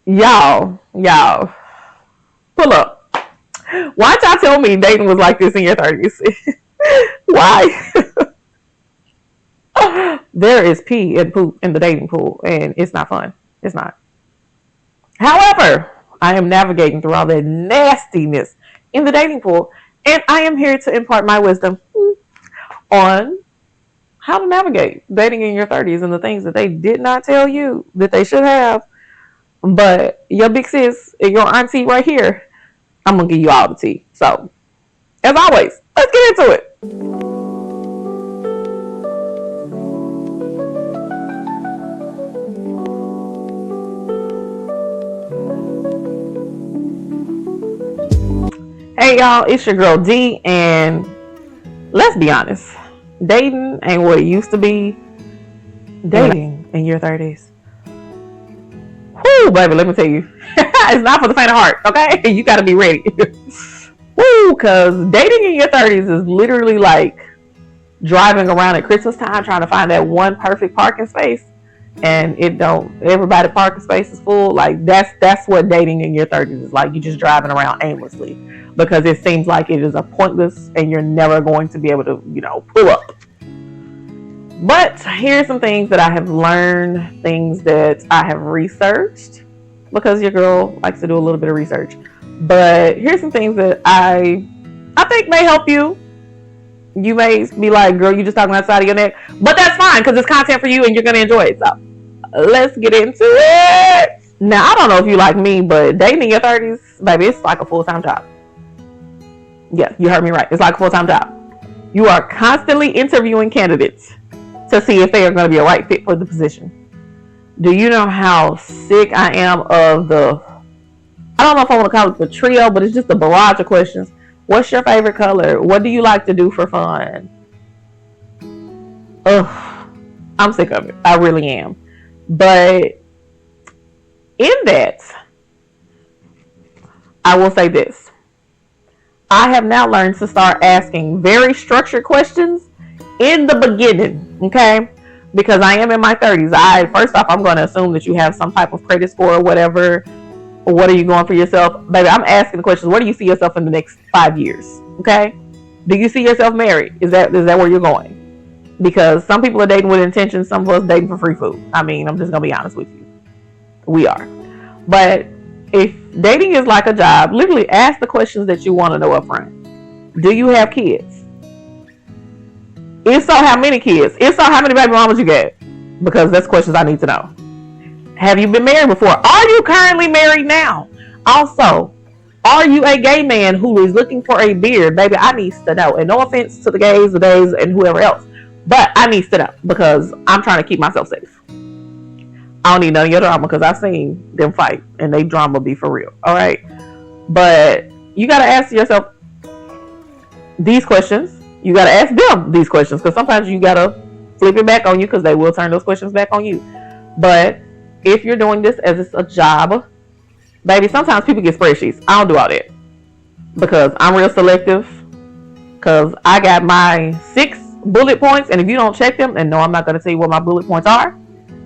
y'all, pull up. Why y'all tell me dating was like this in your 30s? Why? There is pee and poop in the dating pool, and it's not fun. It's not. However, I am navigating through all that nastiness in the dating pool, and I am here to impart my wisdom on how to navigate dating in your 30s and the things that they did not tell you that they should have. But your big sis and your auntie right here, I'm going to give you all the tea. So, as always, let's get into it. Hey y'all, it's your girl D, and let's be honest, dating ain't what it used to be. Dating in your 30s. Whoo, baby, let me tell you, it's not for the faint of heart, okay? You gotta be ready. Woo, because dating in your 30s is literally like driving around at Christmas time trying to find that one perfect parking space, and everybody parking space is full. Like that's what dating in your 30s is like. You just driving around aimlessly because it seems like it is a pointless and you're never going to be able to, pull up. But here's some things that I have learned, things that I have researched, because your girl likes to do a little bit of research. But here's some things that I think may help you. You may be like, girl, you just talking outside of your neck. But that's fine, because it's content for you and you're going to enjoy it. So let's get into it. Now, I don't know if you like me, but dating in your 30s, baby, it's like a full-time job. Yeah, you heard me right. It's like a full-time job. You are constantly interviewing candidates to see if they are going to be a right fit for the position. Do you know how sick I am of I don't know if I want to call it the trio, but it's just a barrage of questions. What's your favorite color? What do you like to do for fun? Ugh, I'm sick of it. I really am. But in that, I will say this. I have now learned to start asking very structured questions in the beginning, okay? Because I am in my 30s. First off, I'm going to assume that you have some type of credit score or whatever. What are you going for yourself? Baby, I'm asking the questions. Where do you see yourself in the next 5 years? Okay? Do you see yourself married? Is that where you're going? Because some people are dating with intentions. Some of us dating for free food. I mean, I'm just going to be honest with you. We are. But if dating is like a job, literally ask the questions that you want to know up front. Do you have kids? If so, how many kids? If so, how many baby mamas you got? Because that's questions I need to know. Have you been married before? Are you currently married now? Also, are you a gay man who is looking for a beard? Baby, I need to know. And no offense to the gays, the days, and whoever else. But I need to know because I'm trying to keep myself safe. I don't need none of your drama because I've seen them fight and they drama be for real. All right. But you got to ask yourself these questions. You got to ask them these questions because sometimes you got to flip it back on you because they will turn those questions back on you. But if you're doing this as it's a job, baby, sometimes people get spreadsheets. I don't do all that because I'm real selective because I got my 6 bullet points, and if you don't check them, and no, I'm not going to tell you what my bullet points are.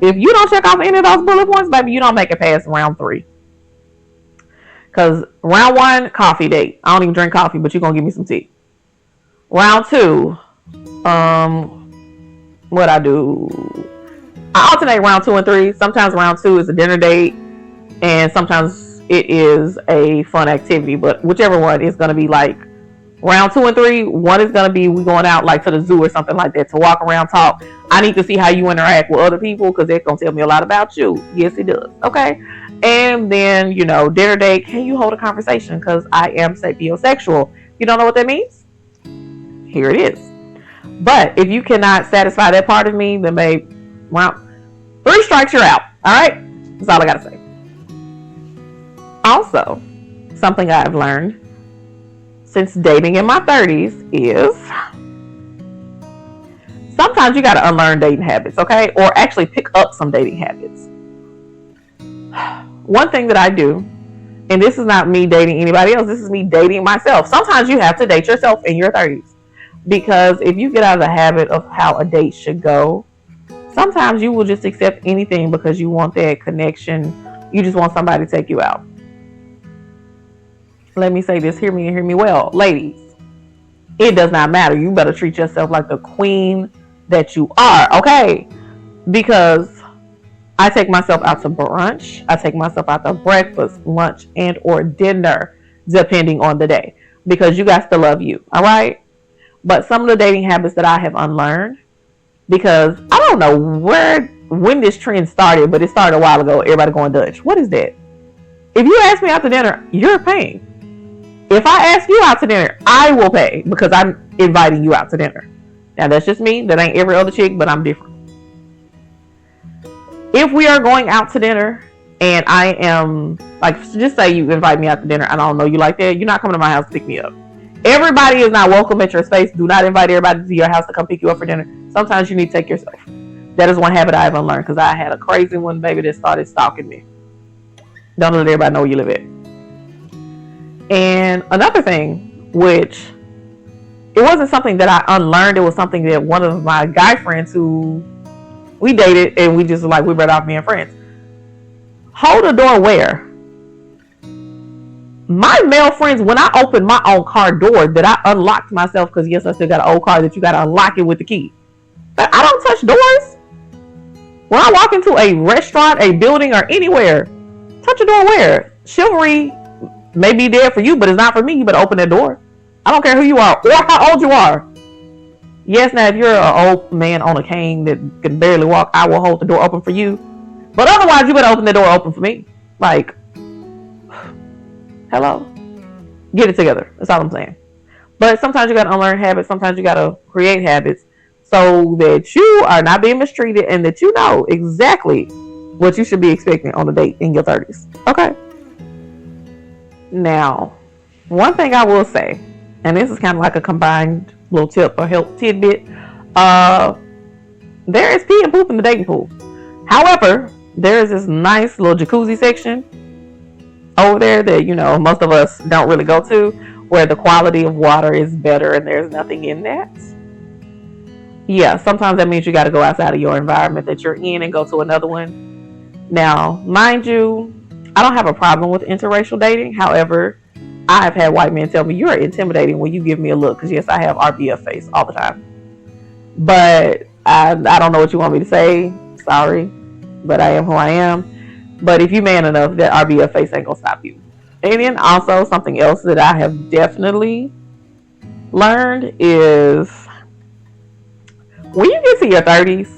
If you don't check off any of those bullet points, baby, you don't make it past round 3. Because round 1, coffee date. I don't even drink coffee, but you're going to give me some tea. Round 2, what I do? I alternate round 2 and 3. Sometimes round 2 is a dinner date, and sometimes it is a fun activity. But whichever one is going to be like round 2 and 3. One is going to be we going out like to the zoo or something like that to walk around, talk. I need to see how you interact with other people because they're going to tell me a lot about you. Yes, it does. Okay. And then, dinner date. Can you hold a conversation? Because I am sapiosexual. You don't know what that means? Here it is. But if you cannot satisfy that part of me, then babe, well, 3 strikes, you're out. All right? That's all I got to say. Also, something I've learned since dating in my 30s is sometimes you got to unlearn dating habits, okay? Or actually pick up some dating habits. One thing that I do, and this is not me dating anybody else, this is me dating myself. Sometimes you have to date yourself in your 30s. Because if you get out of the habit of how a date should go, sometimes you will just accept anything because you want that connection You just want somebody to take you out. Let me say this, hear me and hear me well. Ladies, it does not matter. You better treat yourself like the queen that you are, okay? Because I take myself out to brunch. I take myself out to breakfast, lunch, and or dinner, depending on the day. Because you guys still love you, all right? But some of the dating habits that I have unlearned, because I don't know when this trend started, but it started a while ago. Everybody going Dutch. What is that? If you ask me out to dinner, you're paying. If I ask you out to dinner, I will pay because I'm inviting you out to dinner. Now that's just me. That ain't every other chick, but I'm different. If we are going out to dinner and I am, like, just say you invite me out to dinner, I don't know you like that, you're not coming to my house to pick me up. Everybody is not welcome at your space. Do not invite everybody to your house to come pick you up for dinner. Sometimes you need to take yourself. That is one habit I have unlearned because I had a crazy one, baby, that started stalking me. Don't let everybody know where you live at. And another thing, which it wasn't something that I unlearned, it was something that one of my guy friends who we dated and we just like, we read off being friends. Hold the door where? My male friends, when I opened my own car door that I unlocked myself, because yes, I still got an old car that you got to unlock it with the key. But I don't touch doors. When I walk into a restaurant, a building, or anywhere, touch a door where? Chivalry may be there for you, but it's not for me. You better open that door. I don't care who you are or how old you are. Yes, now if you're an old man on a cane that can barely walk, I will hold the door open for you. But otherwise, you better open the door open for me. Like, hello? Get it together. That's all I'm saying. But sometimes you got to unlearn habits. Sometimes you got to create habits so that you are not being mistreated and that you know exactly what you should be expecting on a date in your 30s. Okay? Now, one thing I will say, and this is kind of like a combined little tip or help tidbit, there is pee and poop in the dating pool. However, there is this nice little jacuzzi section over there that, you know, most of us don't really go to, where the quality of water is better and there's nothing in that. Yeah, sometimes that means you got to go outside of your environment that you're in and go to another one. Now, mind you, I don't have a problem with interracial dating. However, I've had white men tell me, you're intimidating when you give me a look. Because yes, I have RBF face all the time. But I don't know what you want me to say. Sorry. But I am who I am. But if you man enough, that RBF face ain't going to stop you. And then also something else that I have definitely learned is when you get to your 30s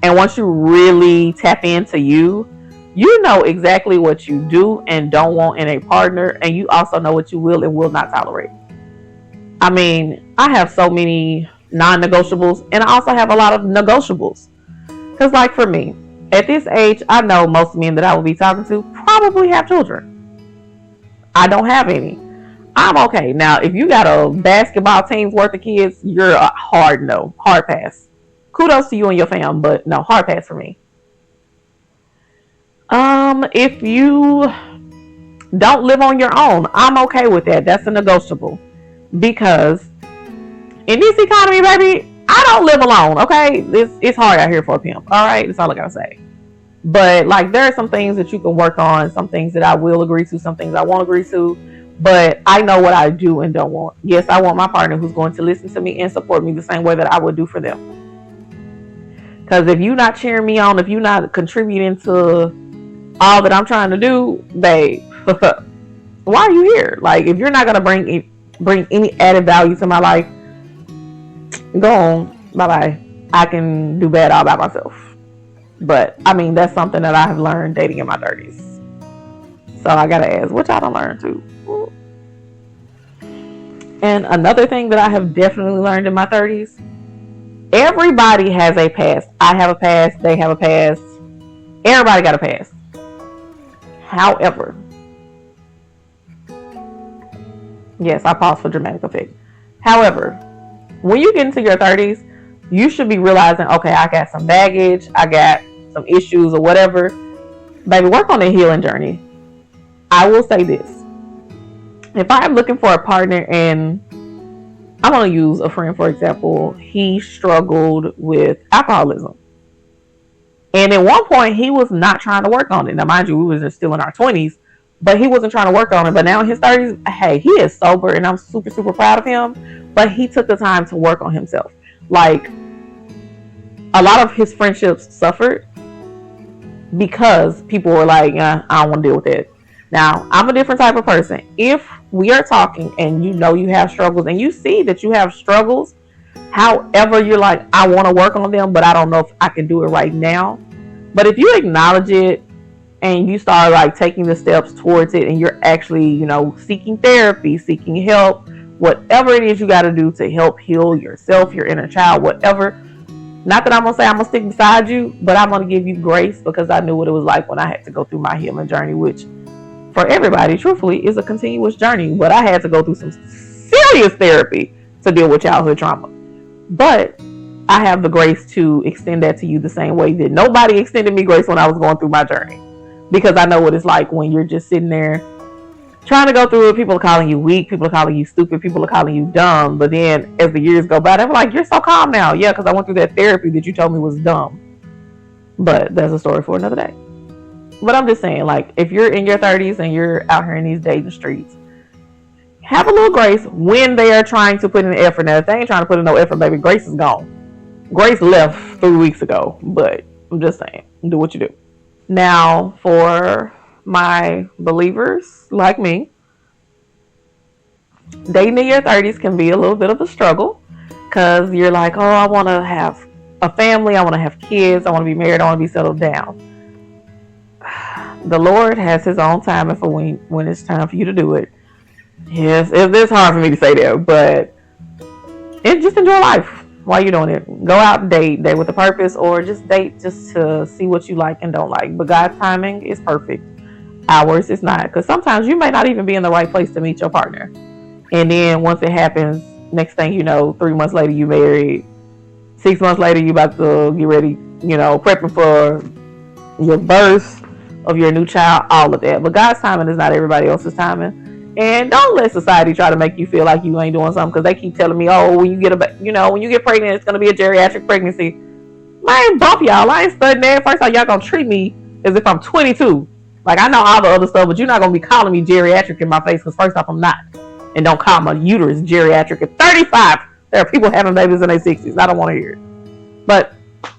and once you really tap into you, you know exactly what you do and don't want in a partner, and you also know what you will and will not tolerate. I mean, I have so many non-negotiables, and I also have a lot of negotiables. Because like for me, at this age, I know most men that I will be talking to probably have children. I don't have any. I'm okay. Now, if you got a basketball team's worth of kids, you're a hard no, hard pass. Kudos to you and your fam, but no, hard pass for me. If you don't live on your own, I'm okay with that. That's a negotiable. Because in this economy, baby, I don't live alone, okay? It's hard out here for a pimp, all right? That's all I gotta say. But, like, there are some things that you can work on, some things that I will agree to, some things I won't agree to. But I know what I do and don't want. Yes, I want my partner who's going to listen to me and support me the same way that I would do for them. Because if you're not cheering me on, if you're not contributing to all that I'm trying to do, babe, why are you here? Like, if you're not going to bring any added value to my life, go on. Bye-bye. I can do bad all by myself. But, I mean, that's something that I have learned dating in my 30s. So I got to ask, what y'all done learned too? And another thing that I have definitely learned in my 30s, everybody has a past. I have a past. They have a past. Everybody got a past. However, yes, I paused for dramatic effect. However, when you get into your 30s, you should be realizing, okay, I got some baggage, I got some issues or whatever. Baby, work on the healing journey. I will say this. If I'm looking for a partner and I'm going to use a friend, for example, he struggled with alcoholism. And at one point, he was not trying to work on it. Now, mind you, we was still in our 20s, but he wasn't trying to work on it. But now in his 30s, hey, he is sober, and I'm super, super proud of him. But he took the time to work on himself. Like, a lot of his friendships suffered because people were like, I don't want to deal with it. Now, I'm a different type of person. If we are talking and you know you have struggles and you see that you have struggles, however, you're like, I want to work on them, but I don't know if I can do it right now. But if you acknowledge it and you start like taking the steps towards it and you're actually, you know, seeking therapy, seeking help, whatever it is you got to do to help heal yourself, your inner child, whatever. Not that I'm going to say I'm going to stick beside you, but I'm going to give you grace because I knew what it was like when I had to go through my healing journey, which for everybody, truthfully, is a continuous journey. But I had to go through some serious therapy to deal with childhood trauma. But I have the grace to extend that to you the same way that nobody extended me grace when I was going through my journey. Because I know what it's like when you're just sitting there trying to go through it. People are calling you weak. People are calling you stupid. People are calling you dumb. But then as the years go by, they're like, you're so calm now. Yeah, because I went through that therapy that you told me was dumb. But that's a story for another day. But I'm just saying, like, if you're in your 30s and you're out here in these dating streets, have a little grace when they are trying to put in effort. Now, if they ain't trying to put in no effort, baby, grace is gone. Grace left 3 weeks ago. But I'm just saying, do what you do. Now, for my believers like me, dating in your 30s can be a little bit of a struggle because you're like, oh, I want to have a family, I want to have kids, I want to be married, I want to be settled down. The Lord has his own timing for when it's time for you to do it. Yes, it's hard for me to say that, but just enjoy life while you're doing it. Go out and date with a purpose, or just date just to see what you like and don't like. But God's timing is perfect. Ours is not, because sometimes you may not even be in the right place to meet your partner. And then once it happens, next thing you know, 3 months later you married. 6 months later you about to get ready, you know, prepping for your birth of your new child, all of that. But God's timing is not everybody else's timing. And don't let society try to make you feel like you ain't doing something, because they keep telling me, oh, when you get pregnant, it's going to be a geriatric pregnancy. I ain't bump y'all. I ain't studying that. First of all, y'all going to treat me as if I'm 22. Like, I know all the other stuff, but you're not going to be calling me geriatric in my face, because first off, I'm not. And don't call my uterus geriatric at 35. There are people having babies in their 60s. I don't want to hear it. But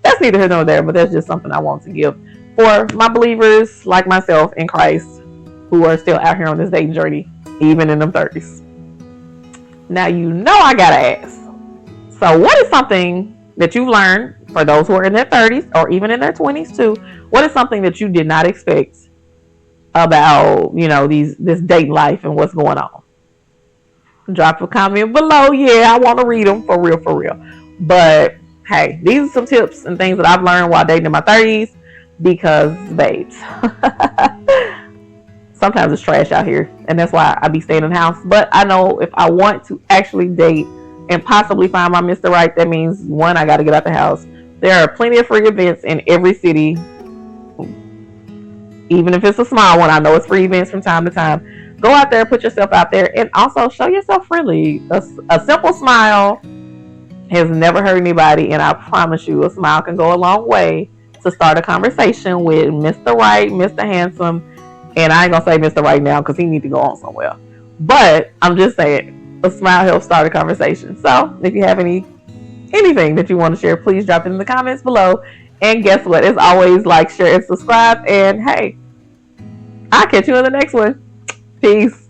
that's neither here nor there, but that's just something I want to give for my believers like myself in Christ who are still out here on this dating journey, even in them 30s. Now, you know I gotta ask. So what is something that you've learned for those who are in their 30s or even in their 20s too? What is something that you did not expect about, you know, this dating life and what's going on? Drop a comment below. Yeah, I want to read them for real. But hey, these are some tips and things that I've learned while dating in my 30s, because babes, sometimes it's trash out here, and that's why I be staying in the house. But I know if I want to actually date and possibly find my Mr. Right, that means, one, I got to get out the house. There are plenty of free events in every city. Even if it's a small one, I know it's free events from time to time. Go out there, put yourself out there, and also show yourself friendly. A simple smile has never hurt anybody, and I promise you, a smile can go a long way to start a conversation with Mr. Right, Mr. Handsome, and I ain't gonna say Mr. Right now because he need to go on somewhere. But I'm just saying, a smile helps start a conversation. So if you have anything that you want to share, please drop it in the comments below. And guess what? As always, like, share, and subscribe. And hey, I'll catch you in the next one. Peace.